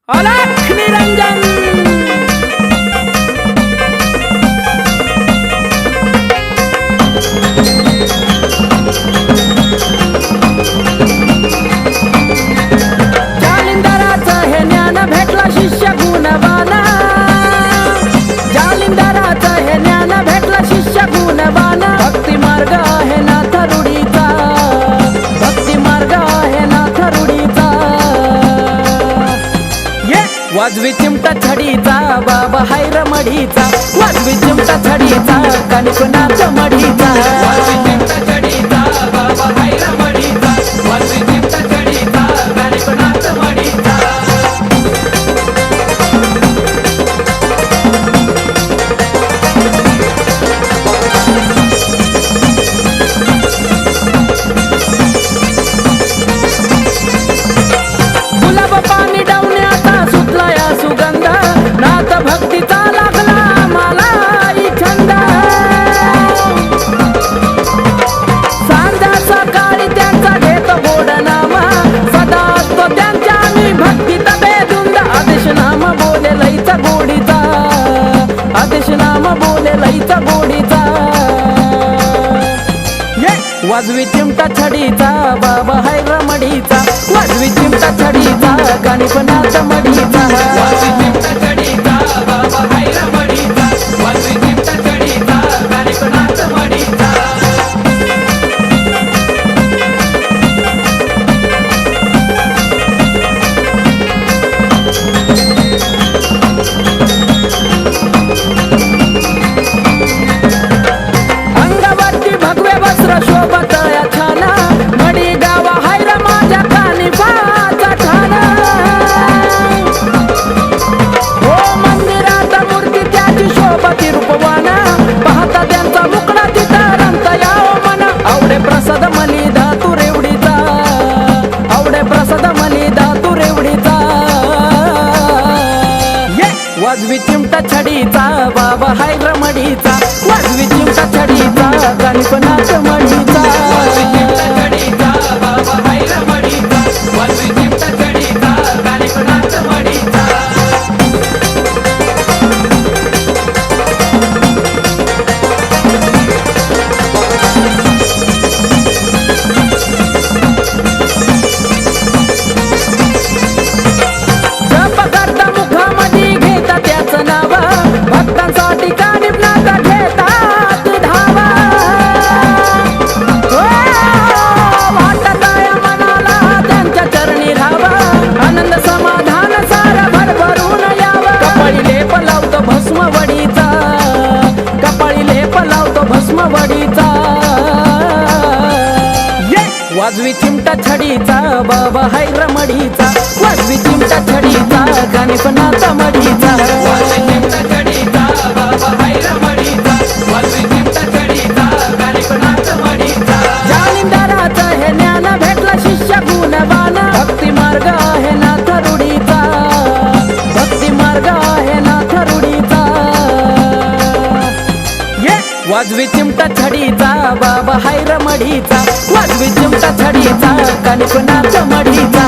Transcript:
अलख निरंजन। जालिंदराचं हे ज्ञान भेटला शिष्य गुणवाना, जालिंदराचं हे ज्ञान भेटला शिष्य गुणवाना। भक्ती मार्ग आहे नाथ रूढीचा, भक्ती मार्ग आहे नाथ रूढीचा। वाजवी चिमटा छडीचा बाबा हाय रमडीचा, वाजवी चिमटा छडीचा कणकनाथ मडीचा। वाजवी चिमटा छडीचा बाबा हाय रमडीचा, वाजवी चिमटा छडीचा कणकनाथ मडीचा। गुलाब पाणी डावण्याचा सुटला या सुगंध, नाथ भक्तीचा लागला मला छंद। सांजा सकाळी त्यांचा घेतो गोड नाम, सदा असतो त्यांच्या मी भक्तीत बेधुंद। आदेश नाम बोले लईचा गोडीचा, आदेश नाम बोले लईचा गोडीचा। वाजवी चिमटा छडीचा बाबा हाय रमडीचा, वाजवी चिमटा छडीचा गणपनाथ मडीचा। वाजवी चिमटा छडीचा बाबा हाय रमडीचा, वाजवी चिमटा छडीचा गणपनाथ मडीचा। अंगावरती भगवे वस्त्र शोभत या छाना, मडी गावा हाय र माझ्या कानिफाचा ठाणा। हो मंदिरात मूर्ती त्याची शोभती रूपवाना, पाहता त्यांचा मुकणा तिथं रंत याव मन। आवडे प्रसाद मली धातू रेवडीचा, आवडे प्रसाद मली धातू रेवडीचा। वाजवी चिमटा छडीचा बाबा हाय रमडीचा, वाजवी चिमटा छडीचा गणपनाथ मडीचा। वाजवी चिमटा छडीचा बाबा हाय रमडीचा, वाजवी चिमटा छडीचा गणपनाथ मडीचा। जप करता मुखामध्ये घेता त्याचं नाव, भक्तांसाठी कानिफनाथ घेतात धावा। वाटत या मनाला त्यांच्या चरणी राहावा, आनंद समाधान सारा भरभरून यावं। कपाळी लेप लावतो भस्म वडीचा, कपाळी लेप लावतो भस्म वडीचा। वाजवी चिमटा छडीचा बाबा हाय रमडीचा, वाजवी चिमटा छडीचा गणपनाथ मडीचा। वाजवी चिमटा छडीचा बाबा हाय रमडीचा, वाजवी चिमटा छडीचा गणपनाथ मडीचा। जालिंदराचं हे ज्ञान भेटला शिष्य गुणवाना, भक्ती मार्ग आहे नाथ रूढीचा, भक्ती मार्ग आहे नाथ रूढीचा। वाजवी चिमटा छडीचा बाबा हाय रमडीचा, वाजवी चिमटा छडीचा कणकनाथ मडीचा।